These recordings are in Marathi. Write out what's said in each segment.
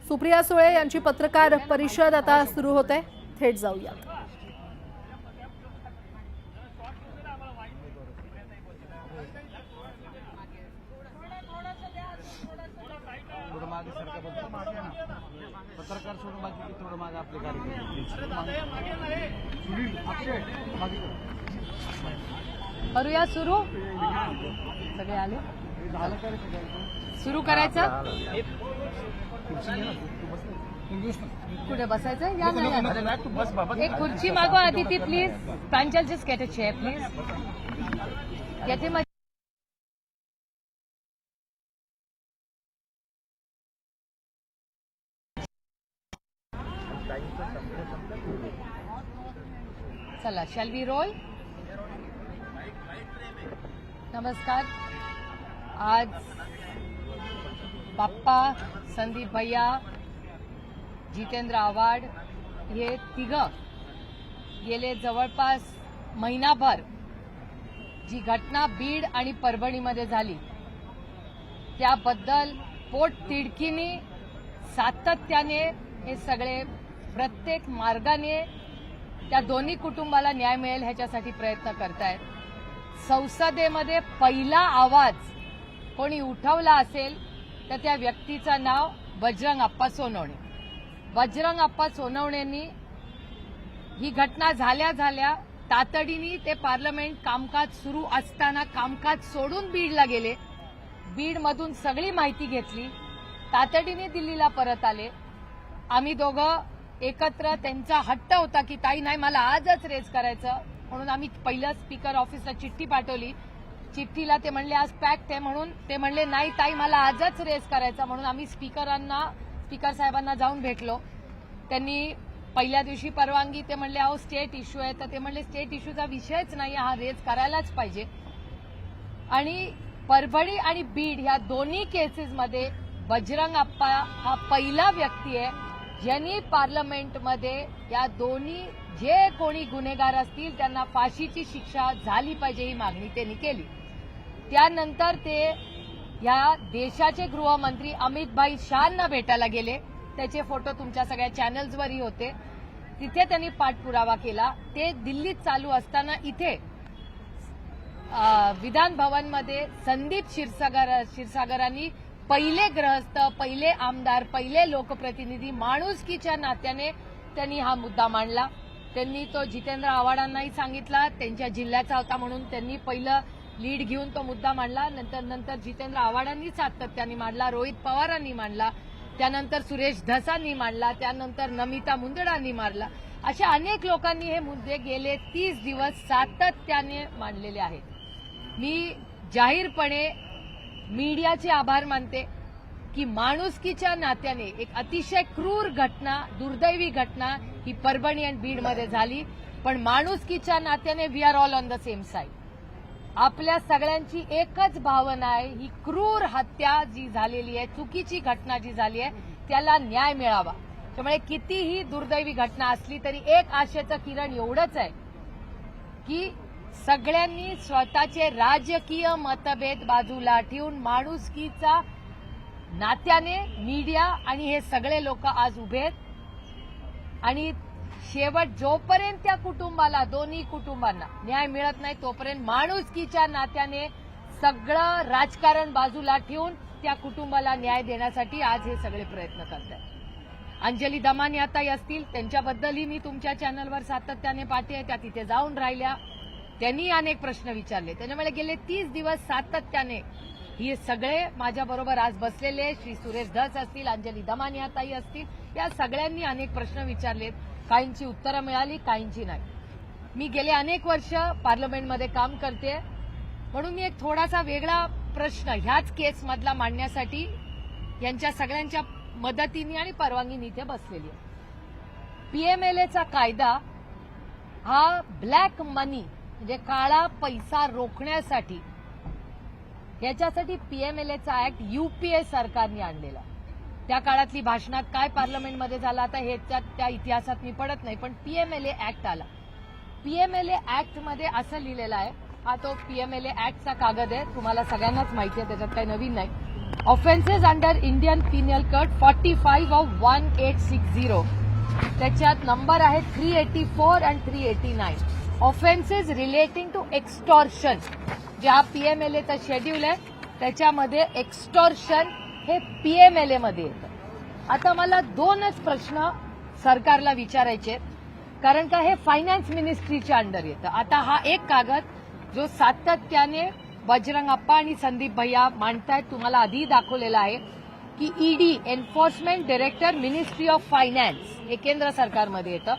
सुप्रिया सुळे यांची पत्रकार परिषद आता सुरू होते, थेट जाऊया। पत्रकार सोडून बाकी थोडं मागे आपले कार्यक्रम करूया सुरू। सगळे आले, सुरू करायचं। कुठे बसायचं? या ना, एक खुर्ची मागवा Aditi please. Pranjal just get a chair please. येते चला, शॅल वी रोल। नमस्कार। आज बाप्पा, संदीप भैया, जितेंद्र आव्हाड हे तिघं गेले जवळपास महिनाभर जी घटना बीड आणि परभणीमध्ये झाली त्याबद्दल पोटतिडकीने सातत्याने हे सगळे प्रत्येक मार्गाने त्या दोन्ही कुटुंबाला न्याय मिळेल ह्याच्यासाठी प्रयत्न करतायत। संसदेमध्ये पहिला आवाज कोणी उठवला असेल तर त्या व्यक्तीचं नाव बजरंग अप्पा सोनवणे। बजरंग अप्पा सोनवणेंनी ही घटना झाल्या तातडीने ते पार्लमेंट कामकाज सुरू असताना कामकाज सोडून बीडला गेले। बीडमधून सगळी माहिती घेतली, तातडीने दिल्लीला परत आले। आम्ही दोघं एकत्र, त्यांचा हट्ट होता की ताई नाही मला आजच रेज करायचं, म्हणून आम्ही पहिलं स्पीकर ऑफिसला चिठ्ठी पाठवली। चिठ्ठीला ते म्हणले आज पॅक्ट आहे, म्हणून ते म्हणले नाही ताई मला आजच रेज करायचं, म्हणून आम्ही स्पीकर साहेबांना जाऊन भेटलो। त्यांनी पहिल्या दिवशी परवानगी, ते म्हणले अहो स्टेट इश्यू आहे, तर ते म्हणले स्टेट इश्यूचा विषयच नाही, हा रेज करायलाच पाहिजे। आणि परभणी आणि बीड ह्या दोन्ही केसेसमध्ये बजरंग अप्पा हा पहिला व्यक्ती आहे ज्यांनी पार्लमेंटमध्ये या दोन्ही जे कोणी गुन्हेगार असतील त्यांना फाशीची शिक्षा झाली पाहिजे ही मागणी त्यांनी केली। त्यानंतर ते या देशाचे गृहमंत्री अमित भाई शहांना भेटायला गेले, त्याचे फोटो तुमच्या सगळ्या चॅनल्सवरही होते। तिथे त्यांनी पाठपुरावा केला। ते दिल्लीत चालू असताना इथे विधान भवनमध्ये संदीप क्षीरसागरांनी पहिले ग्रहस्थ, पहिले आमदार, पहिले लोकप्रतिनिधी माणुसकीच्या नात्याने त्यांनी हा मुद्दा मांडला। त्यांनी तो जितेंद्र आव्हाडांनाही सांगितला, त्यांच्या जिल्ह्याचा होता म्हणून त्यांनी पहिलं लीड घेऊन तो मुद्दा मांडला। नंतर जितेंद्र आव्हाडांनी सातत्याने मांडला, रोहित पवारांनी मांडला, त्यानंतर सुरेश धसांनी मांडला, त्यानंतर नमिता मुंदडांनी मांडला। अशा अनेक लोकांनी हे मुद्दे गेले 30 दिवस सातत्याने मांडलेले आहेत। मी जाहीरपणे मीडियाचे आभार मानते की माणुसकीच्या नात्याने एक अतिशय क्रूर घटना, दुर्दैवी घटना ही परभणी आणि बीडमध्ये झाली, पण माणुसकीच्या नात्याने we are all on the same side. आपल्या सगळ्यांची एकच भावना आहे, ही क्रूर हत्या जी झालेली आहे, चुकीची घटना जी झाली आहे त्याला न्याय मिळावा। त्यामुळे कितीही दुर्दैवी घटना असली तरी एक आशेचं किरण एवढंच आहे की सगळ्यांनी स्वतःचे राजकीय मतभेद बाजूला ठेवून माणुसकीचा नात्याने मीडिया आणि हे सगळे लोक आज उभे आहेत। आणि शेवट जोपर्यंत त्या कुटुंबाला, दोन्ही कुटुंबांना न्याय मिळत नाही तोपर्यंत माणुसकीच्या नात्याने सगळं राजकारण बाजूला ठेवून त्या कुटुंबाला न्याय देण्यासाठी आज हे सगळे प्रयत्न करत आहेत। अंजली दमानी आताही असतील, त्यांच्याबद्दलही मी तुमच्या चॅनलवर सातत्याने पाहते, त्या तिथे जाऊन राहिल्या, त्यांनी अनेक प्रश्न विचारले। त्याच्यामुळे गेले 30 दिवस सातत्याने हे सगळे माझ्याबरोबर आज बसलेले श्री सुरेश धस असतील, अंजली दमानी आताही असतील, या सगळ्यांनी अनेक प्रश्न विचारलेत। काहींची उत्तरं मिळाली, काहींची नाही। मी गेले अनेक वर्ष पार्लमेंटमध्ये काम करते, म्हणून मी एक थोडासा वेगळा प्रश्न ह्याच केसमधला मांडण्यासाठी यांच्या सगळ्यांच्या मदतीने आणि परवानगीने इथे बसलेली आहे। पीएमएलएचा कायदा हा ब्लॅक मनी म्हणजे काळा पैसा रोखण्यासाठी, याच्यासाठी पीएमएलएचा ऍक्ट यूपीए सरकारने आणलेला। त्या काळातली भाषणात काय पार्लमेंटमध्ये झालं आता हे त्या इतिहासात मी पडत नाही, पण पीएमएलए ऍक्ट आला। पीएमएलए ऍक्ट मध्ये असं लिहिलेलं आहे, हा तो पीएमएलए ऍक्टचा कागद आहे, तुम्हाला सगळ्यांनाच माहिती आहे, त्याच्यात काही नवीन नाही। Offences under Indian penal code 45 of 1860 त्याच्यात नंबर आहे 384 and 389. Offences relating to extortion जे हा पीएमएलएचा शेड्यूल आहे त्याच्यामध्ये एक्स्टॉर्शन हे पीएमएलए मध्ये येतं. आता मला दोनच प्रश्न सरकारला विचारायचे आहेत, कारण का हे फायनान्स मिनिस्ट्रीच्या अंडर येतं. आता हा एक कागद जो सातत्याने बजरंग अप्पा आणि संदीप भैया मांडतायत तुम्हाला आधी दाखवलेला आहे की ED enforcement director ministry of finance हे केंद्र सरकारमध्ये येतं.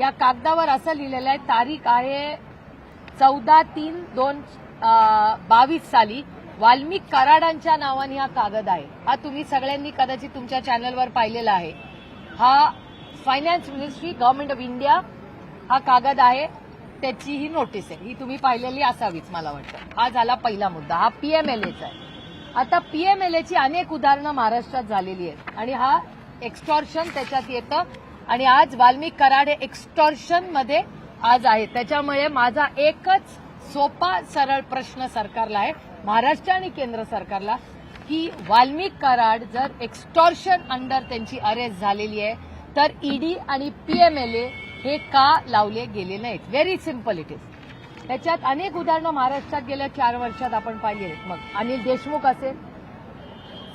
या कागदावर असं लिहिलेलं आहे, तारीख आहे 14/3/2022 साली वाल्मिक कराडांच्या नावाने हा कागद आहे. हा तुम्ही सगळ्यांनी कदाचित तुमच्या चॅनलवर पाहिलेला आहे. हा finance ministry government of India हा कागद आहे, त्याची ही नोटीस आहे. ही तुम्ही पाहिलेली असावीच मला वाटतं. हा झाला पहिला मुद्दा, हा पीएमएलएचा आहे. आता पीएमएलएची अनेक उदाहरणं महाराष्ट्रात झालेली आहेत आणि हा एक्स्टॉर्शन त्याच्यात येतं आणि आज वाल्मिक कराड हे एक्स्टॉर्शन मध्ये आज आहे. त्याच्यामुळे माझा एकच सोपा सरळ प्रश्न सरकारला आहे, महाराष्ट्र आणि केंद्र सरकारला, की वाल्मिक कराड जर एक्स्टॉर्शन अंडर त्यांची अरेस्ट झालेली आहे तर ईडी आणि पीएमएलए हे का लावले गेले नाहीत. Very simple it is. त्याच्यात अनेक उदाहरणं महाराष्ट्रात गेल्या 4 वर्षात आपण पाहिली आहेत. मग अनिल देशमुख असेल,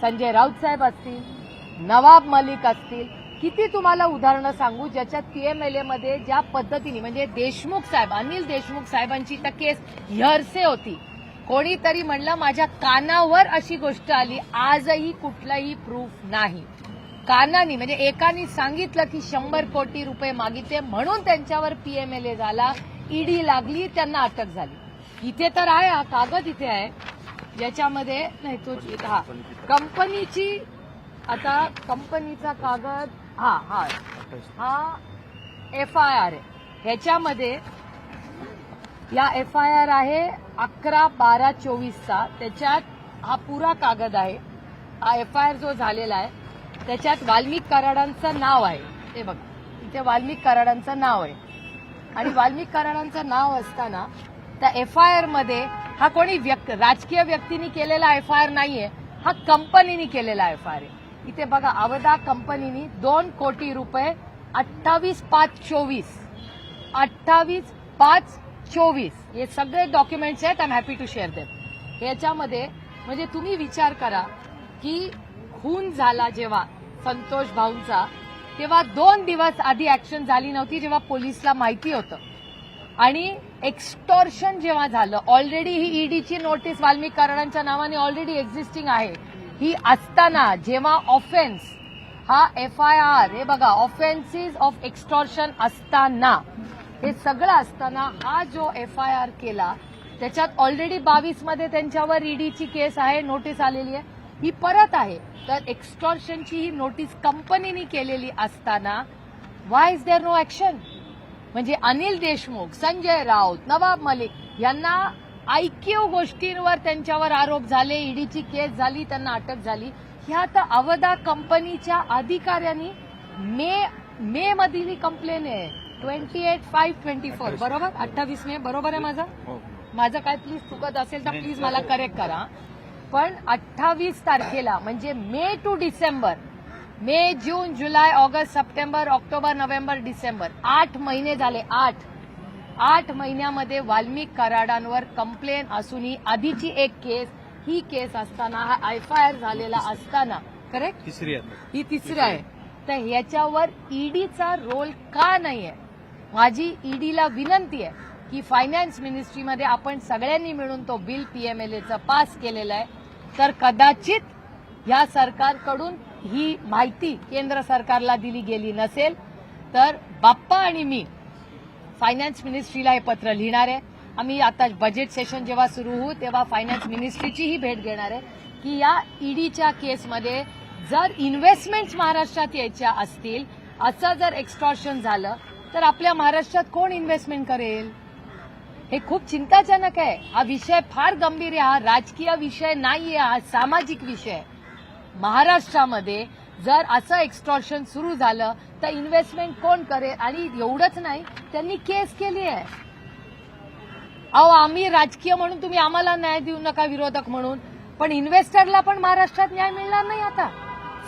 संजय राऊत साहेब असतील, नवाब मलिक असतील, किती तुम्हाला उदाहरणं सांगू ज्याच्यात पीएमएलए मध्ये ज्या पद्धतीने म्हणजे देशमुख साहेब, अनिल देशमुख साहेबांची तर केस हेरसे होती. कोणीतरी म्हणलं माझ्या कानावर अशी गोष्ट आली, आजही कुठलाही प्रूफ नाही. कानानी म्हणजे एकानी सांगितलं की 100 कोटी रुपये मागितले म्हणून त्यांच्यावर पीएमएलए झाला, ईडी लागली, त्यांना अटक झाली. इथे तर आहे हा कागद, इथे आहे ज्याच्यामध्ये नाही तो हा कंपनीची, आता कंपनीचा कागद हा एफआयआर आहे. ह्याच्यामध्ये या एफआयआर आहे 11/12/24चा. त्याच्यात हा पुरा कागद आहे. हा एफआयआर जो झालेला आहे त्याच्यात वाल्मिक कराडांचं नाव आहे. हे बघा इथे वाल्मिक कराडांचं नाव आहे आणि वाल्मिक कराडांचं नाव असताना त्या एफआयआर मध्ये हा कोणी राजकीय व्यक्तीने केलेला एफआयआर नाहीये, हा कंपनीने केलेला एफआयआर आहे. इथे बघा अवधा कंपनीने 2 कोटी रुपये 28/5/24 हे सगळे डॉक्युमेंट्स आहेत. I am happy to share them. ह्याच्यामध्ये म्हणजे तुम्ही विचार करा की खून झाला जेव्हा संतोष भाऊंचा, तेव्हा 2 दिवस आधी ऍक्शन झाली नव्हती जेव्हा पोलिसला माहिती होतं. आणि एक्स्टॉर्शन जेव्हा झालं, ऑलरेडी ही ईडीची नोटीस वाल्मिक कराडांच्या नावाने ऑलरेडी एक्झिस्टिंग आहे. ही असताना जेव्हा ऑफेन्स हा एफआयआर हे बघा ऑफेन्सेस ऑफ एक्स्टॉर्शन असताना, हे सगळं असताना हा जो एफआयआर केला त्याच्यात ऑलरेडी 22 मध्ये त्यांच्यावर ईडीची केस आहे, नोटीस आलेली आहे, ही परत आहे. तर एक्स्टॉर्शनची ही नोटीस कंपनीने केलेली असताना व्हाय इज देअर नो ऍक्शन? म्हणजे अनिल देशमुख, संजय राऊत, नवाब मलिक यांना आयक्यू गोष्टींवर त्यांच्यावर आरोप झाले, ईडीची केस झाली, त्यांना अटक झाली. ह्या तर अवधा कंपनीच्या अधिकाऱ्यांनी मे मधील कंप्लेन आहे 28/5/24 बरोबर, 28 मे बरोबर आहे माझं काय प्लीज चुकत असेल तर प्लीज मला करेक्ट करा. पण 28 तारखेला म्हणजे May to December, May, June, जुलै, August, September, October, November, December 8 महिने झाले. 8 महिन्यामध्ये वाल्मिक कराडांवर कंप्लेन असूनही आधीची एक केस, ही केस असताना, हा एफआयआर झालेला असताना, करेक्ट ही तिसरी आहे. तर ह्याच्यावर ईडीचा रोल का नाहीये? माझी ईडीला विनंती आहे की फायनान्स मिनिस्ट्रीमध्ये आपण सगळ्यांनी मिळून तो बिल पीएमएलएचं पास केलेला आहे, तर कदाचित या सरकारकडून ही माहिती केंद्र सरकारला दिली गेली नसेल तर बाप्पा आणि मी फायनान्स मिनिस्ट्रीला हे पत्र लिहिणार आहे. आम्ही आता बजेट सेशन जेव्हा सुरू होऊ तेव्हा फायनान्स मिनिस्ट्रीची ही भेट घेणार आहे की या ईडीच्या केसमध्ये जर इन्व्हेस्टमेंट्स महाराष्ट्रात यायच्या असतील, असं जर एक्स्टॉर्शन झालं तर आपल्या महाराष्ट्रात कोण इन्व्हेस्टमेंट करेल? हे खूप चिंताजनक आहे. हा विषय फार गंभीर आहे. हा राजकीय विषय नाहीये, हा सामाजिक विषय आहे. महाराष्ट्रामध्ये जर असं एक्स्टॉर्शन सुरू झालं तर इन्व्हेस्टमेंट कोण करेल? आणि एवढंच नाही, त्यांनी केस केली आहे. अहो आम्ही राजकीय म्हणून तुम्ही आम्हाला न्याय देऊ नका विरोधक म्हणून. पण इन्व्हेस्टरला पण महाराष्ट्रात न्याय मिळणार नाही आता.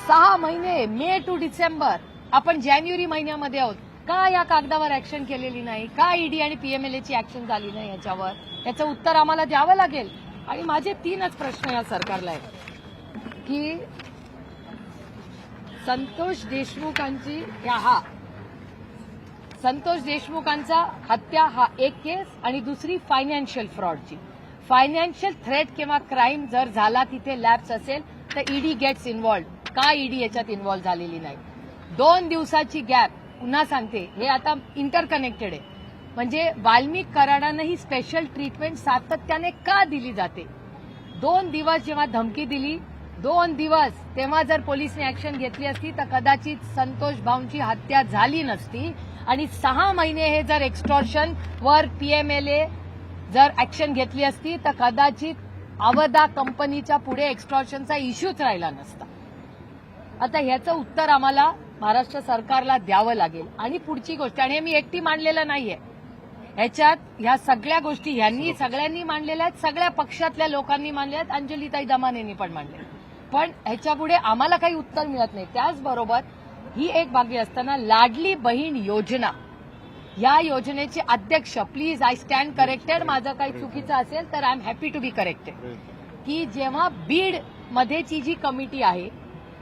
6 महिने, मे टू डिसेंबर, आपण जानेवारी महिन्यामध्ये आहोत. का या कागदावर ऍक्शन केलेली नाही? का ईडी आणि पीएमएलएची ऍक्शन झाली नाही याच्यावर? याचं उत्तर आम्हाला द्यावं लागेल. आणि माझे 3च प्रश्न या सरकारला आहेत की संतोष देशमुखांचा हत्या हा एक केस आणि दुसरी फायनान्शियल फ्रॉडची. फायनान्शियल थ्रेट किंवा क्राईम जर झाला तिथे लॅप्स असेल तर ईडी गेट्स इन्व्हॉल्ड. का ईडी याच्यात इन्व्हॉल्व झालेली नाही? 2 दिवसाची गॅप, पुन्हा सांगते, हे आता इंटरकनेक्टेड आहे. म्हणजे वाल्मिक कराडांना ही स्पेशल ट्रीटमेंट सातत्याने का दिली जाते? 2 दिवस जेव्हा धमकी दिली, 2 दिवस तेव्हा जर पोलिसने ऍक्शन घेतली असती तर कदाचित संतोष भाऊंची हत्या झाली नसती. आणि 6 महिने हे जर एक्स्टॉर्शन वर पीएमएलए जर ऍक्शन घेतली असती तर कदाचित अवधा कंपनीच्या पुढे एक्स्टॉर्शनचा इश्यूच राहिला नसता. आता ह्याचं उत्तर आम्हाला महाराष्ट्र सरकारला द्यावं लागेल. आणि पुढची गोष्ट, आणि हे मी एकटी मांडलेलं नाहीये, ह्याच्यात ह्या सगळ्या गोष्टी ह्यांनी सगळ्यांनी मांडलेल्या आहेत, सगळ्या पक्षातल्या लोकांनी मांडल्या आहेत, अंजलीताई दमानेंनी पण मांडले. पण ह्याच्यापुढे आम्हाला काही उत्तर मिळत नाही. त्याचबरोबर ही एक बागी असताना लाडली बहीण योजना, या योजनेचे अध्यक्ष, प्लीज आय स्टँड करेक्टेड, माझं काही चुकीचं असेल तर I am happy to be corrected, की जेव्हा बीड मध्येची जी कमिटी आहे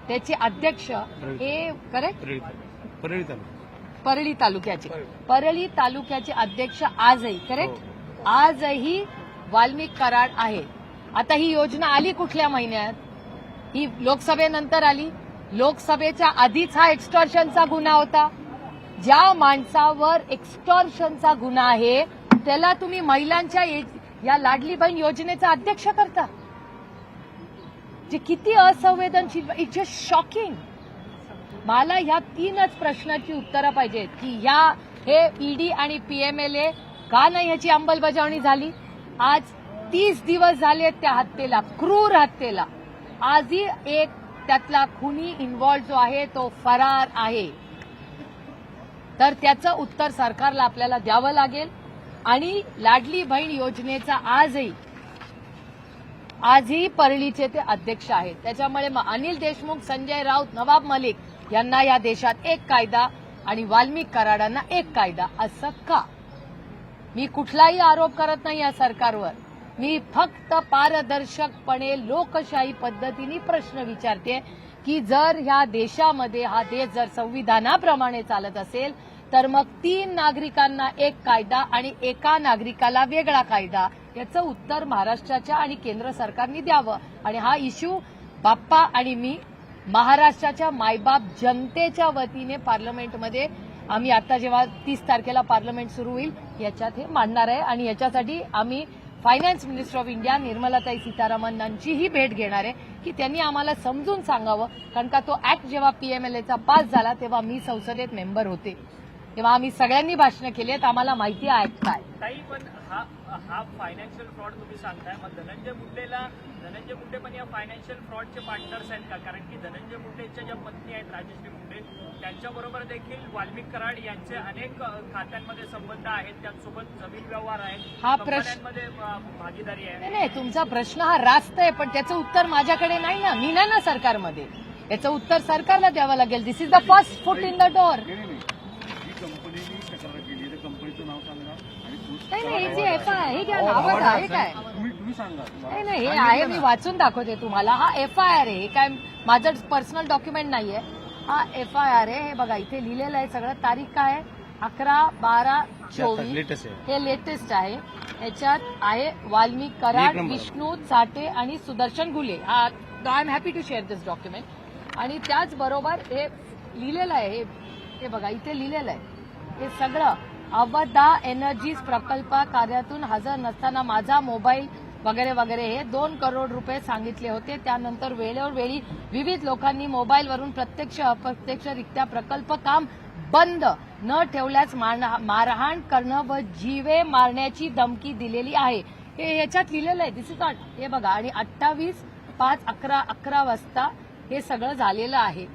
त्याचे अध्यक्ष हे करेक्ट परळी तालुक्याचे अध्यक्ष आजही करेक्ट आजही वाल्मिक कराड आहे. आता ही योजना आली कुठल्या महिन्यात? ही लोकसभेनंतर आली. लोकसभेच्या आधीच हा एक्स्टॉर्शनचा गुन्हा होता. ज्या माणसावर एक्स्टॉर्शनचा गुन्हा आहे त्याला तुम्ही महिलांच्या या लाडली बहीण योजनेचा अध्यक्ष करता, जे किती असंवेदनशील. It's just shocking. मला ह्या 3च प्रश्नाची उत्तरं पाहिजेत की हे ईडी आणि पीएमएलए का नाही ह्याची अंमलबजावणी झाली? आज 30 दिवस झाले त्या हत्येला, क्रूर हत्येला. आजही एक त्यातला खुनी इन्व्हॉल्व जो आहे तो फरार आहे. तर त्याचं उत्तर सरकारला आपल्याला द्यावं लागेल. आणि लाडली बहीण योजनेचा आजही परळीचे ते अध्यक्ष आहेत. त्याच्यामुळे अनिल देशमुख, संजय राऊत, नवाब मलिक यांना या देशात एक कायदा आणि वाल्मिक कराडांना एक कायदा, असं का? मी कुठलाही आरोप करत नाही या सरकारवर. मी फक्त पारदर्शकपणे लोकशाही पद्धतीने प्रश्न विचारते की जर ह्या देशामध्ये हा देश जर संविधानाप्रमाणे चालत असेल तर मग 3 नागरिकांना एक कायदा आणि एका नागरिकाला वेगळा कायदा, याचं उत्तर महाराष्ट्राच्या आणि केंद्र सरकारने द्यावं. आणि हा इश्यू बाप्पा आणि मी महाराष्ट्राच्या मायबाप जनतेच्या वतीने पार्लमेंटमध्ये आम्ही आता जेव्हा 30 तारखेला पार्लमेंट सुरू होईल याच्यात हे मांडणार आहे. आणि याच्यासाठी आम्ही फायनान्स मिनिस्टर ऑफ इंडिया निर्मलाताई सीतारामनांचीही भेट घेणार आहे की त्यांनी आम्हाला समजून सांगावं. कारण का तो ऍक्ट जेव्हा पीएमएलएचा पास झाला तेव्हा मी संसदेत मेंबर होते, तेव्हा आम्ही सगळ्यांनी भाषणं केली आहेत, आम्हाला माहिती आहे ऍक्ट काय. ताई, पण हा फायनान्शियल फ्रॉड तुम्ही सांगताय, मग धनंजय मुंडे पण या फायनान्शियल फ्रॉडचे पार्टनर्स आहेत का? कारण की धनंजय मुंडेच्या ज्या पत्नी आहेत राजश्री मुंडे, त्यांच्याबरोबर देखील वाल्मिक कराड यांचे अनेक खात्यांमध्ये संबंध आहेत, त्यासोबत जमीन व्यवहार आहेत, हा कंपन्यांमध्ये भागीदारी आहे. नाही, तुमचा प्रश्न हा रास्त आहे, पण त्याचं उत्तर माझ्याकडे नाही ना, मी नाही ना सरकारमध्ये. याचं उत्तर सरकारला द्यावं लागेल. This is the first foot in the door. कंपनीने तक्रार केली तर कंपनीचं नाव सांगा. नाही, हे जे एफआयआर, हे घ्या ना, बघा, हे काय? तुम्ही सांगा. नाही, हे आहे, मी वाचून दाखवते तुम्हाला. हा एफआयआर आहे, हे काय माझं पर्सनल डॉक्युमेंट नाहीये. हा एफआयआर आहे, हे बघा इथे लिहिलेलं आहे सगळं. तारीख काय आहे? 11/12/24. हे लेटेस्ट आहे. याच्यात आहे वाल्मिक कराड, विष्णू चाटे आणि Sudarshan Gule. I am happy to share this document. आणि त्याचबरोबर हे लिहिलेलं आहे, हे बघा इथे लिहिलेलं आहे. हे सगळं अवधा एनर्जीज प्रकल्प कार्यातून हजर नसताना माझा मोबाईल वगैरे वगैरे हे 2 करोड रुपये सांगितले होते. त्यानंतर वेळेवर वेळी विविध लोकांनी मोबाईलवरून प्रत्यक्ष अप्रत्यक्षरित्या प्रकल्प काम बंद न ठेवल्यास मारहाण करणं व जीवे मारण्याची धमकी दिलेली आहे. हे याच्यात लिहिलेलं आहे. दिस इज नॉट. हे बघा. आणि 28/5/11 वाजता हे सगळं झालेलं आहे.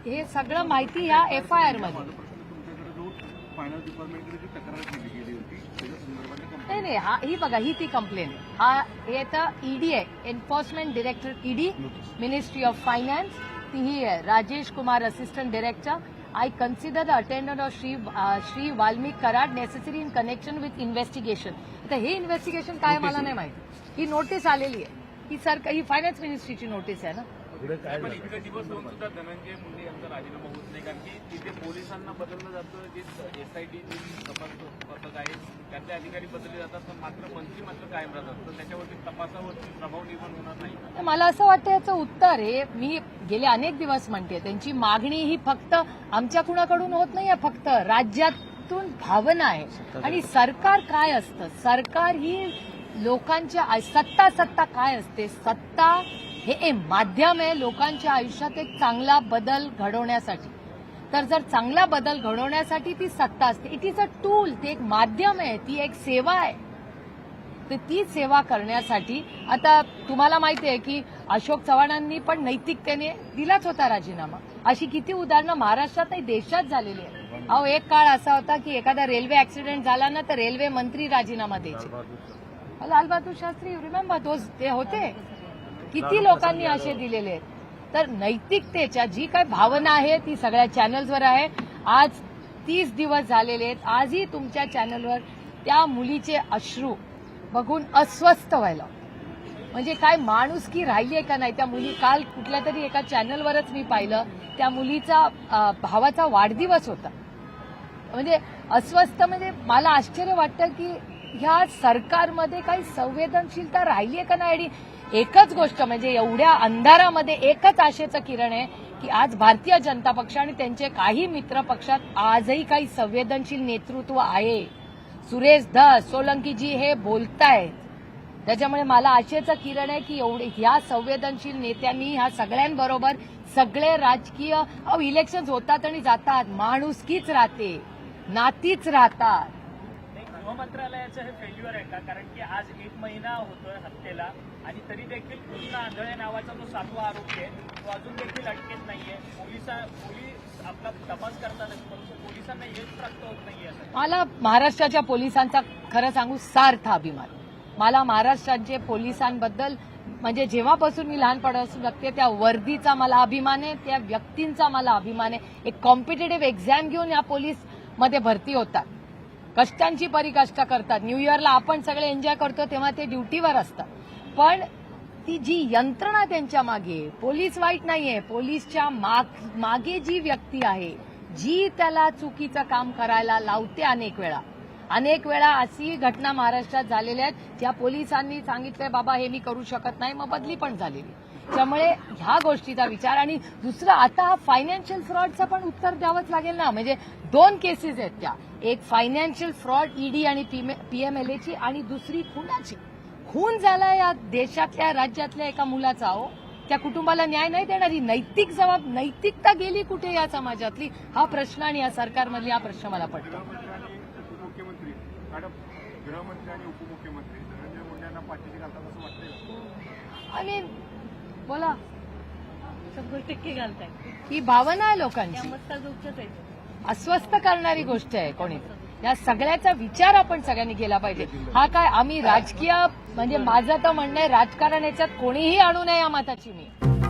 हे सगळं माहिती ह्या एफआयआर मध्ये. फायनान्स डिपार्टमेंटकडे जी तक्रार केली गेली होती त्याच्या संदर्भात नाही ही बघा ही ती कंप्लेंट हे तर ईडी आहे, enforcement directorate ED, ministry of finance, ती ही आहे Rajesh Kumar assistant director. I consider the attendance of Shri Valmik Karad necessary in connection with investigation. आता हे इन्व्हेस्टिगेशन काय मला नाही माहिती. ही नोटीस आलेली आहे, ही फायनान्स मिनिस्ट्रीची नोटीस आहे ना. पण इतके दिवस होऊन सुद्धा धनंजय मुंडे यांचा राजीनामा होत नाही, कारण की तिथे पोलिसांना बदललं जातं, जे एसआयटी तपास पथक आहे त्यातले अधिकारी बदलले जातात, पण मात्र मंत्री मात्र कायम राहतात. तर त्याच्यावरती तपासावरती प्रभाव निर्माण होणार नाही. मला असं वाटतं याचं उत्तर आहे, मी गेले अनेक दिवस म्हणते, त्यांची मागणी ही फक्त आमच्या कुणाकडून होत नाहीये, फक्त राज्यातून भावना आहे. आणि सरकार काय असतं, सरकार ही लोकांच्या सत्ता काय असते, सत्ता हे माध्यम आहे लोकांच्या आयुष्यात एक चांगला बदल घडवण्यासाठी. तर जर चांगला बदल घडवण्यासाठी ती सत्ता असते, इट इज अ टूल, ते एक माध्यम आहे, ती एक सेवा आहे. तर ती सेवा करण्यासाठी आता तुम्हाला माहिती आहे की अशोक चव्हाणांनी पण नैतिकतेने दिलाच होता राजीनामा. अशी किती उदाहरणं महाराष्ट्रात नाही देशात झालेली आहे. अहो एक काळ असा होता की एखादा रेल्वे ऍक्सिडेंट झाला ना तर रेल्वे मंत्री राजीनामा द्यायचे. लालबहादूर शास्त्री रिमेंबर ते होते. किती लोकांनी असे दिलेले आहेत. तर नैतिकतेच्या जी काय भावना आहे ती सगळ्या चॅनल्सवर आहे. आज 30 दिवस झालेले आहेत. आजही तुमच्या चॅनलवर त्या मुलीचे अश्रू बघून अस्वस्थ व्हायला, म्हणजे काय माणुसकी राहिली आहे का नाही. त्या मुली काल कुठल्या तरी एका चॅनलवरच मी पाहिलं, त्या मुलीचा भावाचा वाढदिवस होता. म्हणजे अस्वस्थ, म्हणजे मला आश्चर्य वाटतं की ह्या सरकारमध्ये काही संवेदनशीलता राहिली आहे का नाही. आणि एकच गोष्ट म्हणजे एवढ्या अंधारामध्ये एकच आशेचं किरण आहे की आज भारतीय जनता पक्ष आणि त्यांचे काही मित्र पक्षात आजही काही संवेदनशील नेतृत्व आहे. सुरेश धस, सोलंकीजी हे बोलतायत, त्याच्यामुळे मला आशेचं किरण आहे की एवढे ह्या संवेदनशील नेत्यांनी ह्या सगळ्यांबरोबर सगळे राजकीय इलेक्शन होतात आणि जातात, माणुसकीच राहते, नातीच राहतात. गृह मंत्रालयाचं हे फेल्युअर आहे का? कारण की आज 1 महिना होतोय हत्येला आणि तरी देखील कृष्णा आंधळे नावाचा जो 7वा आरोपी आहे तो अजून देखील अटकेत नाहीये. पोलीस आपला तपास करतात, परंतु पोलिसांना यश प्राप्त होत नाहीये. मला महाराष्ट्राच्या पोलिसांचा खरं सांगू सार्थ अभिमान. मला महाराष्ट्राचे पोलिसांबद्दल म्हणजे जेव्हापासून मी लहानपणापासून बघते त्या वर्दीचा मला अभिमान आहे, त्या व्यक्तींचा मला अभिमान आहे. एक कॉम्पिटेटिव्ह एक्झाम घेऊन या पोलीसमध्ये भरती होतात, कष्टांची परिकष्ट करतात. न्यू इयरला आपण सगळे एन्जॉय करतो तेव्हा ते ड्युटीवर असतात. पण ती जी यंत्रणा त्यांच्या मागे, पोलीस वाईट नाहीये, पोलीसच्या मागे जी व्यक्ती आहे जी त्याला चुकीचं काम करायला लावते, अनेक वेळा अशी घटना महाराष्ट्रात झालेल्या आहेत ज्या पोलिसांनी सांगितलंय बाबा हे मी करू शकत नाही, मग बदली पण झालेली. त्यामुळे ह्या गोष्टीचा विचार. आणि दुसरं आता फायनान्शियल फ्रॉडचं पण उत्तर द्यावंच लागेल ना. म्हणजे 2 केसेस आहेत त्या, एक फायनान्शियल फ्रॉड ईडी आणि पीएमएलएची आणि दुसरी खुनाची. खून झाला या देशातल्या राज्यातल्या एका मुलाचा. त्या कुटुंबाला न्याय नाही देणारी नैतिकता गेली कुठे या समाजातली, हा प्रश्न आणि या सरकारमधली हा प्रश्न मला पडतो. उपमुख्यमंत्री मॅडम, गृहमंत्री आणि उपमुख्यमंत्री धनंजय मुंडे यांना पाठीशी घालतात असं वाटतंय? आणि बोला 100% घालताय. ही भावना आहे लोकांची, मस्तच आहे. अस्वस्थ करणारी गोष्ट आहे. कोणी या सगळ्याचा विचार आपण सगळ्यांनी केला पाहिजे. हा काय आम्ही राजकीय म्हणजे माझं तर म्हणणं आहे राजकारण याच्यात कोणीही आणू नये या मताची मी.